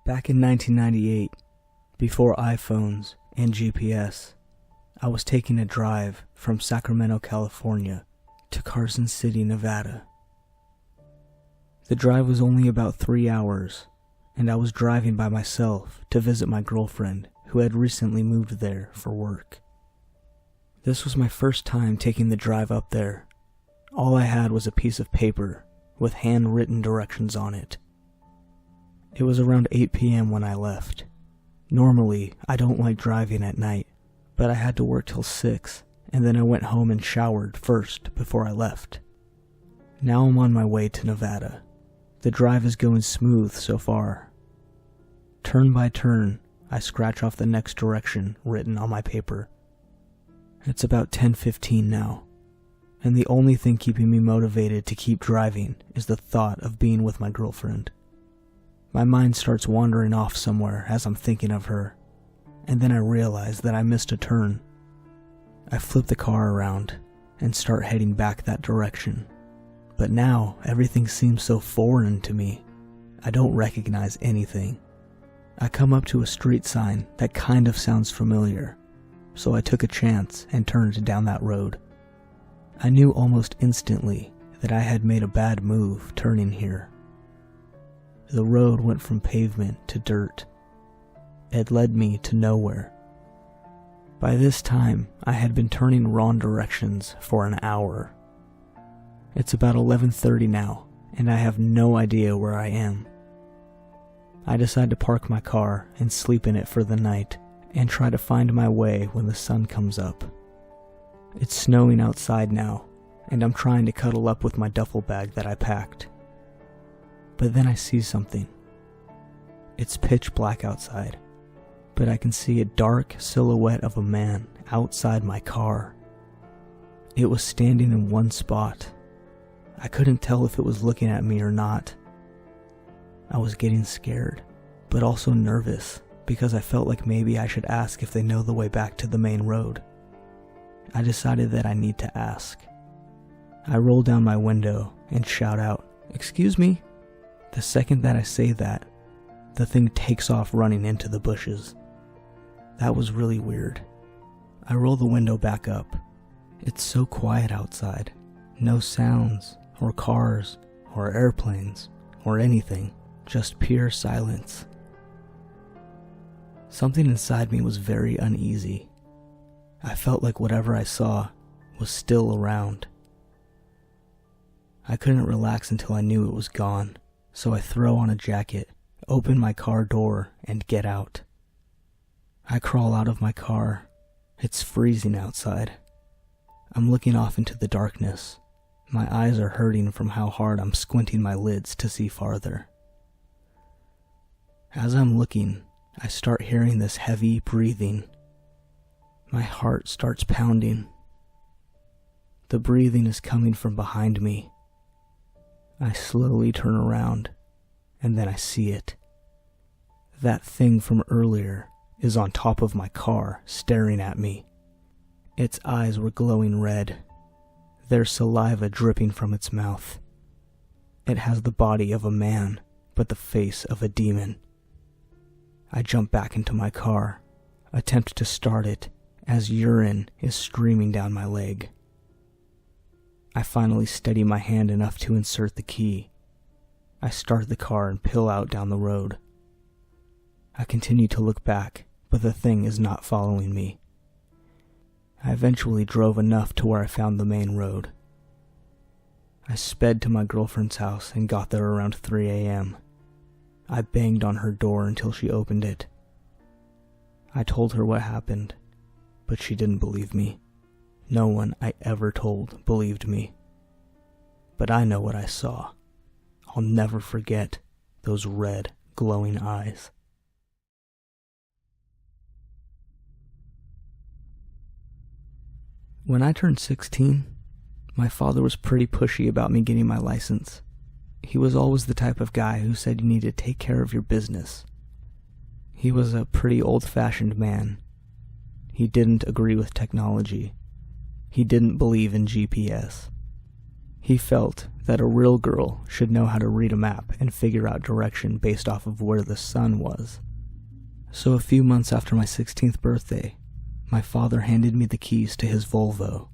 Back in 1998, before iPhones and GPS, I was taking a drive from Sacramento, California to Carson City, Nevada. The drive was only about 3 hours, and I was driving by myself to visit my girlfriend who had recently moved there for work. This was my first time taking the drive up there. All I had was a piece of paper with handwritten directions on it. It was around 8 p.m. when I left. Normally, I don't like driving at night, but I had to work till 6, and then I went home and showered first before I left. Now I'm on my way to Nevada. The drive is going smooth so far. Turn by turn, I scratch off the next direction written on my paper. It's about 10:15 now, and the only thing keeping me motivated to keep driving is the thought of being with my girlfriend. My mind starts wandering off somewhere as I'm thinking of her, and then I realize that I missed a turn. I flip the car around and start heading back that direction, but now everything seems so foreign to me. I don't recognize anything. I come up to a street sign that kind of sounds familiar, so I took a chance and turned down that road. I knew almost instantly that I had made a bad move turning here. The road went from pavement to dirt. It led me to nowhere. By this time, I had been turning wrong directions for an hour. It's about 11:30 now, and I have no idea where I am. I decide to park my car and sleep in it for the night and try to find my way when the sun comes up. It's snowing outside now, and I'm trying to cuddle up with my duffel bag that I packed. But then I see something. It's pitch black outside, but I can see a dark silhouette of a man outside my car. It was standing in one spot. I couldn't tell if it was looking at me or not. I was getting scared, but also nervous because I felt like maybe I should ask if they know the way back to the main road. I decided that I need to ask. I roll down my window and shout out, "Excuse me." The second that I say that, the thing takes off running into the bushes. That was really weird. I roll the window back up. It's so quiet outside. No sounds, or cars, or airplanes, or anything. Just pure silence. Something inside me was very uneasy. I felt like whatever I saw was still around. I couldn't relax until I knew it was gone. So I throw on a jacket, open my car door, and get out. I crawl out of my car. It's freezing outside. I'm looking off into the darkness. My eyes are hurting from how hard I'm squinting my lids to see farther. As I'm looking, I start hearing this heavy breathing. My heart starts pounding. The breathing is coming from behind me. I slowly turn around, and then I see it. That thing from earlier is on top of my car, staring at me. Its eyes were glowing red. There's saliva dripping from its mouth. It has the body of a man, but the face of a demon. I jump back into my car, attempt to start it, as urine is streaming down my leg. I finally steady my hand enough to insert the key. I start the car and peel out down the road. I continue to look back, but the thing is not following me. I eventually drove enough to where I found the main road. I sped to my girlfriend's house and got there around 3 a.m. I banged on her door until she opened it. I told her what happened, but she didn't believe me. No one I ever told believed me. But I know what I saw. I'll never forget those red, glowing eyes. When I turned 16, my father was pretty pushy about me getting my license. He was always the type of guy who said you need to take care of your business. He was a pretty old-fashioned man. He didn't agree with technology. He didn't believe in GPS. He felt that a real girl should know how to read a map and figure out direction based off of where the sun was. So a few months after my 16th birthday, my father handed me the keys to his Volvo.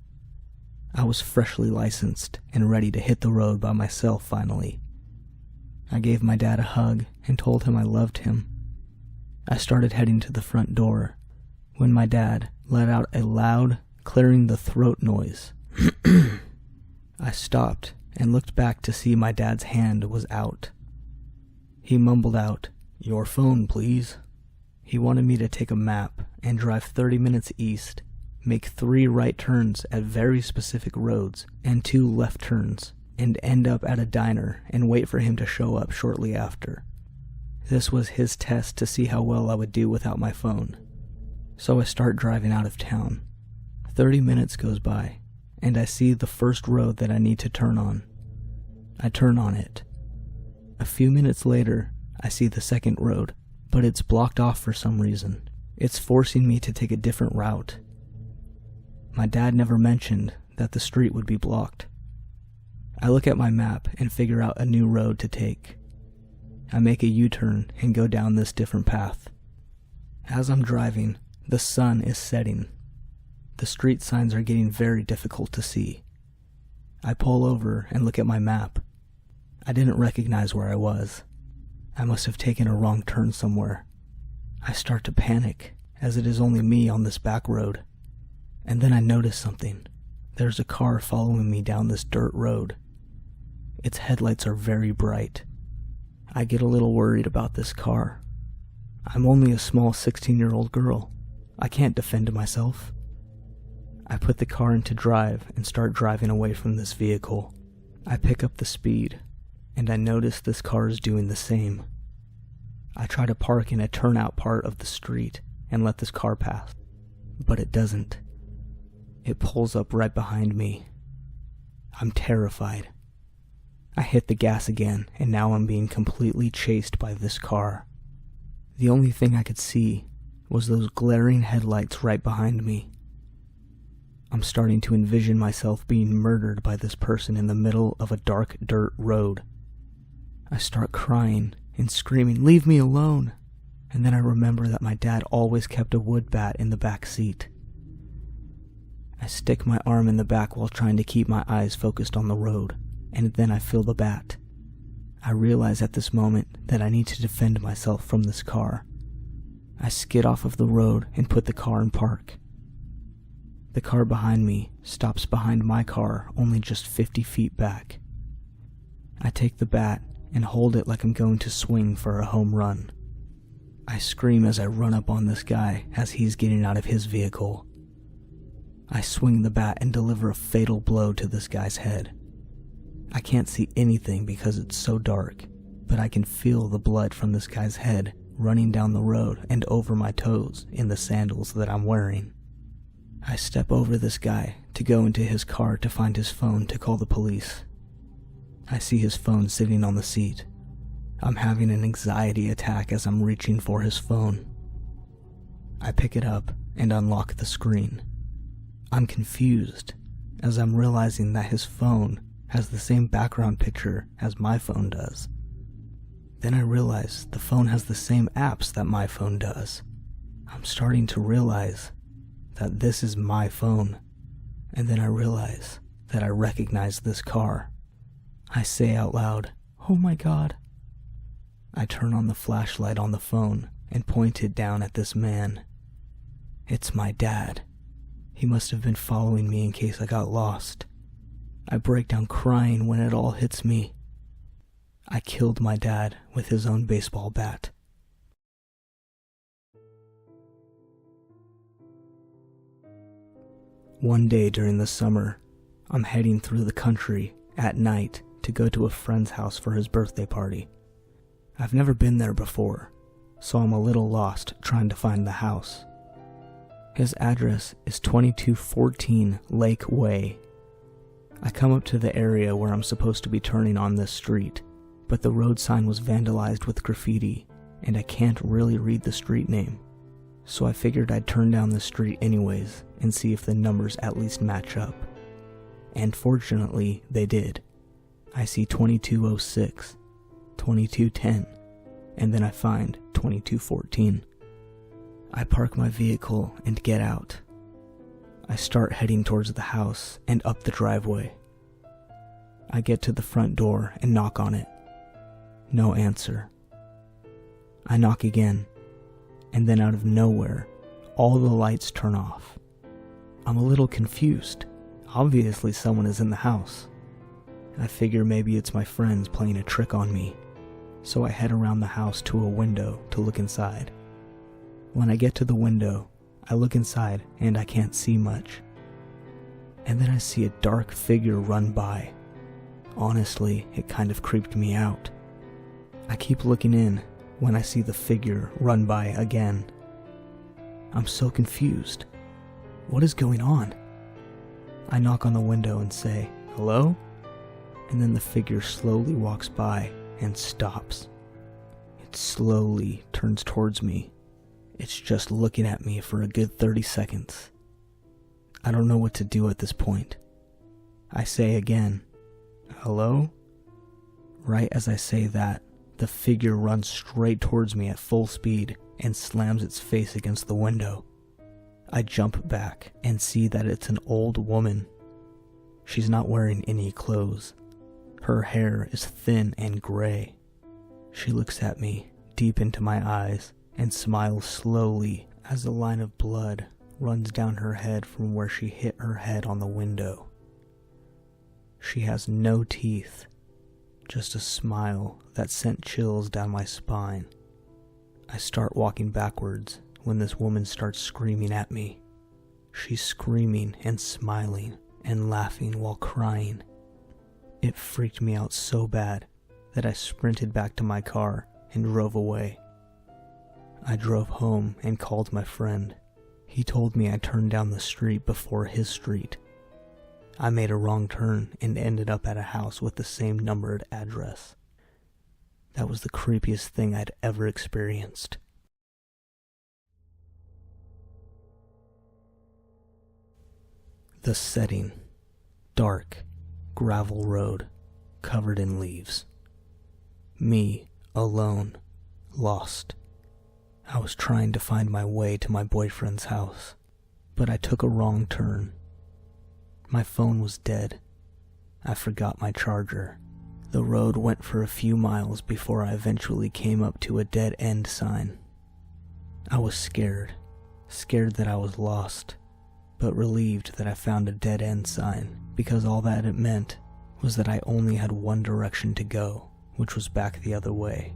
I was freshly licensed and ready to hit the road by myself finally. I gave my dad a hug and told him I loved him. I started heading to the front door when my dad let out a loud, clearing the throat noise. I stopped and looked back to see my dad's hand was out. He mumbled out, "Your phone, please." He wanted me to take a map and drive 30 minutes east, make 3 right turns at very specific roads and 2 left turns, and end up at a diner and wait for him to show up shortly after. This was his test to see how well I would do without my phone. So I start driving out of town. 30 minutes goes by, and I see the first road that I need to turn on. I turn on it. A few minutes later, I see the second road, but it's blocked off for some reason. It's forcing me to take a different route. My dad never mentioned that the street would be blocked. I look at my map and figure out a new road to take. I make a U-turn and go down this different path. As I'm driving, the sun is setting. The street signs are getting very difficult to see. I pull over and look at my map. I didn't recognize where I was. I must have taken a wrong turn somewhere. I start to panic, as it is only me on this back road. And then I notice something. There's a car following me down this dirt road. Its headlights are very bright. I get a little worried about this car. I'm only a small 16-year-old girl. I can't defend myself. I put the car into drive and start driving away from this vehicle. I pick up the speed, and I notice this car is doing the same. I try to park in a turnout part of the street and let this car pass, but it doesn't. It pulls up right behind me. I'm terrified. I hit the gas again, and now I'm being completely chased by this car. The only thing I could see was those glaring headlights right behind me. I'm starting to envision myself being murdered by this person in the middle of a dark dirt road. I start crying and screaming, "Leave me alone!" And then I remember that my dad always kept a wood bat in the back seat. I stick my arm in the back while trying to keep my eyes focused on the road, and then I feel the bat. I realize at this moment that I need to defend myself from this car. I skid off of the road and put the car in park. The car behind me stops behind my car only just 50 feet back. I take the bat and hold it like I'm going to swing for a home run. I scream as I run up on this guy as he's getting out of his vehicle. I swing the bat and deliver a fatal blow to this guy's head. I can't see anything because it's so dark, but I can feel the blood from this guy's head running down the road and over my toes in the sandals that I'm wearing. I step over this guy to go into his car to find his phone to call the police. I see his phone sitting on the seat. I'm having an anxiety attack as I'm reaching for his phone. I pick it up and unlock the screen. I'm confused as I'm realizing that his phone has the same background picture as my phone does. Then I realize the phone has the same apps that my phone does. I'm starting to realize that this is my phone, and then I realize that I recognize this car. I say out loud, "Oh my God." I turn on the flashlight on the phone and point it down at this man. It's my dad. He must have been following me in case I got lost. I break down crying when it all hits me. I killed my dad with his own baseball bat. One day during the summer, I'm heading through the country at night to go to a friend's house for his birthday party. I've never been there before, so I'm a little lost trying to find the house. His address is 2214 Lake Way. I come up to the area where I'm supposed to be turning on this street, but the road sign was vandalized with graffiti, and I can't really read the street name. So I figured I'd turn down the street anyways and see if the numbers at least match up. And fortunately, they did. I see 2206, 2210, and then I find 2214. I park my vehicle and get out. I start heading towards the house and up the driveway. I get to the front door and knock on it. No answer. I knock again, and then out of nowhere, all the lights turn off. I'm a little confused. Obviously someone is in the house. I figure maybe it's my friends playing a trick on me, so I head around the house to a window to look inside. When I get to the window, I look inside and I can't see much. And then I see a dark figure run by. Honestly, it kind of creeped me out. I keep looking in when I see the figure run by again. I'm so confused. What is going on? I knock on the window and say, "Hello?" And then the figure slowly walks by and stops. It slowly turns towards me. It's just looking at me for a good 30 seconds. I don't know what to do at this point. I say again, "Hello?" Right as I say that, the figure runs straight towards me at full speed and slams its face against the window. I jump back and see that it's an old woman. She's not wearing any clothes. Her hair is thin and gray. She looks at me deep into my eyes and smiles slowly as a line of blood runs down her head from where she hit her head on the window. She has no teeth, just a smile that sent chills down my spine. I start walking backwards when this woman starts screaming at me. She's screaming and smiling and laughing while crying. It freaked me out so bad that I sprinted back to my car and drove away. I drove home and called my friend. He told me I turned down the street before his street. I made a wrong turn and ended up at a house with the same numbered address. That was the creepiest thing I'd ever experienced. The setting: dark, gravel road, covered in leaves. Me, alone, lost. I was trying to find my way to my boyfriend's house, but I took a wrong turn. My phone was dead. I forgot my charger. The road went for a few miles before I eventually came up to a dead-end sign. I was scared that I was lost, but relieved that I found a dead-end sign, because all that it meant was that I only had one direction to go, which was back the other way.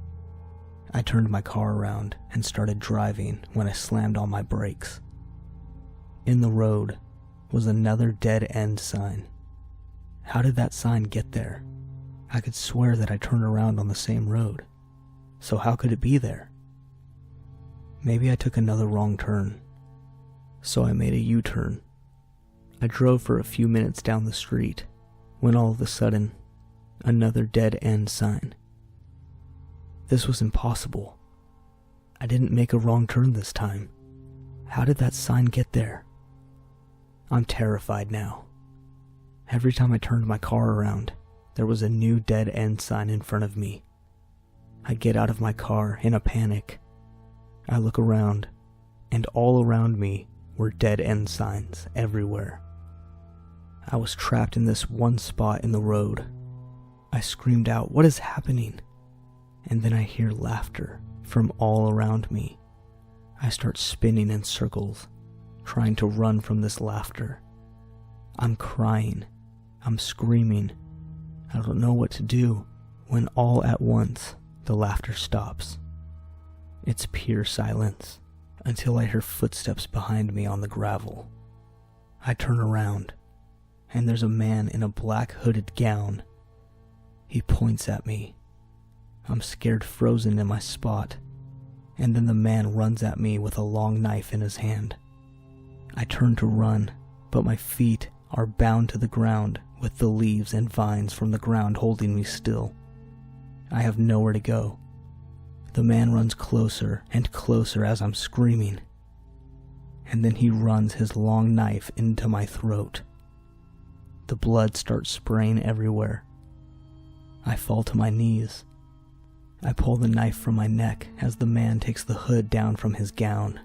I turned my car around and started driving when I slammed on my brakes. In the road was another dead-end sign. How did that sign get there? I could swear that I turned around on the same road. So how could it be there? Maybe I took another wrong turn. So I made a U-turn. I drove for a few minutes down the street, when all of a sudden, another dead-end sign. This was impossible. I didn't make a wrong turn this time. How did that sign get there? I'm terrified now. Every time I turned my car around, there was a new dead-end sign in front of me. I get out of my car in a panic. I look around, and all around me were dead-end signs everywhere. I was trapped in this one spot in the road. I screamed out, "What is happening?" And then I hear laughter from all around me. I start spinning in circles, trying to run from this laughter. I'm crying. I'm screaming. I don't know what to do when all at once the laughter stops. It's pure silence until I hear footsteps behind me on the gravel. I turn around, and there's a man in a black hooded gown. He points at me. I'm scared frozen in my spot, and then the man runs at me with a long knife in his hand. I turn to run, but my feet are bound to the ground with the leaves and vines from the ground holding me still. I have nowhere to go. The man runs closer and closer as I'm screaming, and then he runs his long knife into my throat. The blood starts spraying everywhere. I fall to my knees. I pull the knife from my neck as the man takes the hood down from his gown,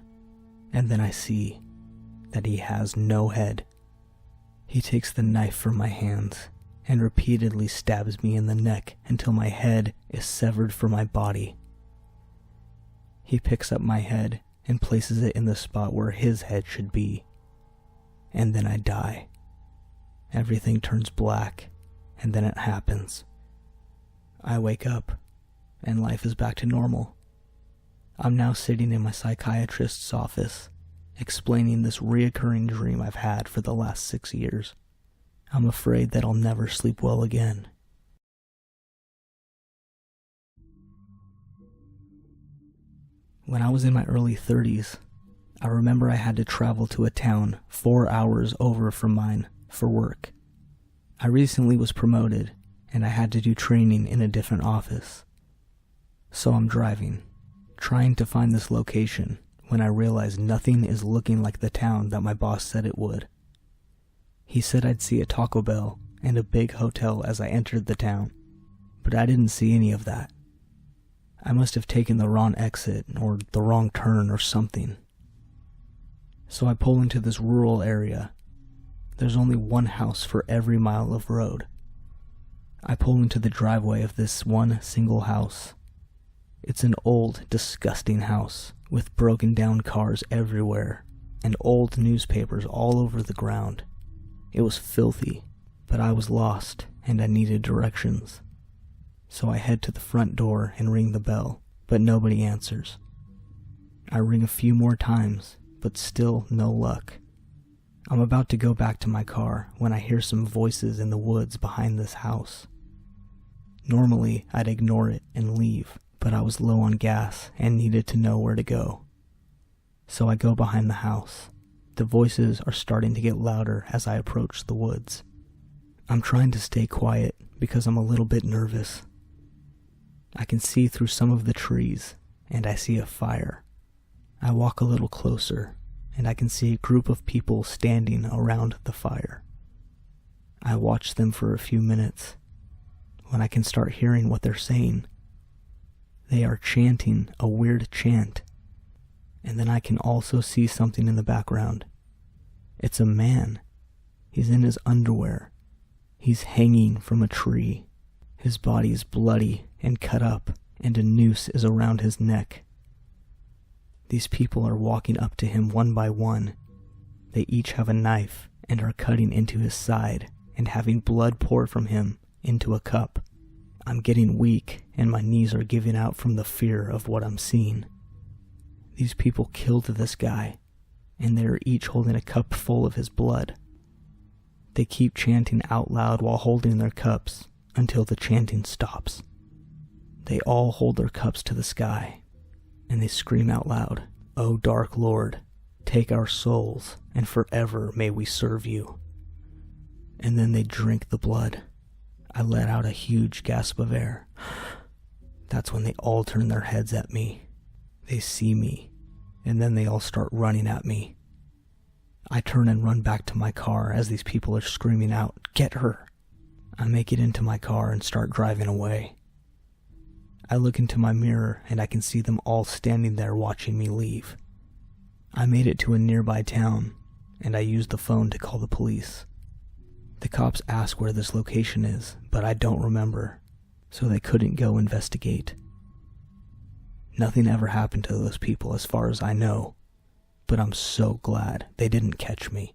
and then I see that he has no head. He takes the knife from my hands and repeatedly stabs me in the neck until my head is severed from my body. He picks up my head and places it in the spot where his head should be, and then I die. Everything turns black, and then it happens. I wake up, and life is back to normal. I'm now sitting in my psychiatrist's office, explaining this reoccurring dream I've had for the last 6 years. I'm afraid that I'll never sleep well again. When I was in my early 30s, I remember I had to travel to a town 4 hours over from mine for work. I recently was promoted, and I had to do training in a different office. So I'm driving, trying to find this location, when I realize nothing is looking like the town that my boss said it would. He said I'd see a Taco Bell and a big hotel as I entered the town, but I didn't see any of that. I must have taken the wrong exit or the wrong turn or something. So I pull into this rural area. There's only one house for every mile of road. I pull into the driveway of this one single house. It's an old, disgusting house with broken down cars everywhere and old newspapers all over the ground. It was filthy, but I was lost and I needed directions. So I head to the front door and ring the bell, but nobody answers. I ring a few more times, but still no luck. I'm about to go back to my car when I hear some voices in the woods behind this house. Normally, I'd ignore it and leave, but I was low on gas and needed to know where to go. So I go behind the house. The voices are starting to get louder as I approach the woods. I'm trying to stay quiet because I'm a little bit nervous. I can see through some of the trees, and I see a fire. I walk a little closer, and I can see a group of people standing around the fire. I watch them for a few minutes, when I can start hearing what they're saying. They are chanting a weird chant, and then I can also see something in the background. It's a man. He's in his underwear. He's hanging from a tree. His body is bloody and cut up, and a noose is around his neck. These people are walking up to him one by one. They each have a knife and are cutting into his side and having blood pour from him into a cup. I'm getting weak and my knees are giving out from the fear of what I'm seeing. These people killed this guy, and they are each holding a cup full of his blood. They keep chanting out loud while holding their cups until the chanting stops. They all hold their cups to the sky, and they scream out loud, "O dark Lord, take our souls, and forever may we serve you." And then they drink the blood. I let out a huge gasp of air. That's when they all turn their heads at me. They see me, and then they all start running at me. I turn and run back to my car as these people are screaming out, "Get her!" I make it into my car and start driving away. I look into my mirror and I can see them all standing there watching me leave. I made it to a nearby town, and I used the phone to call the police. The cops ask where this location is, but I don't remember, so they couldn't go investigate. Nothing ever happened to those people as far as I know, but I'm so glad they didn't catch me.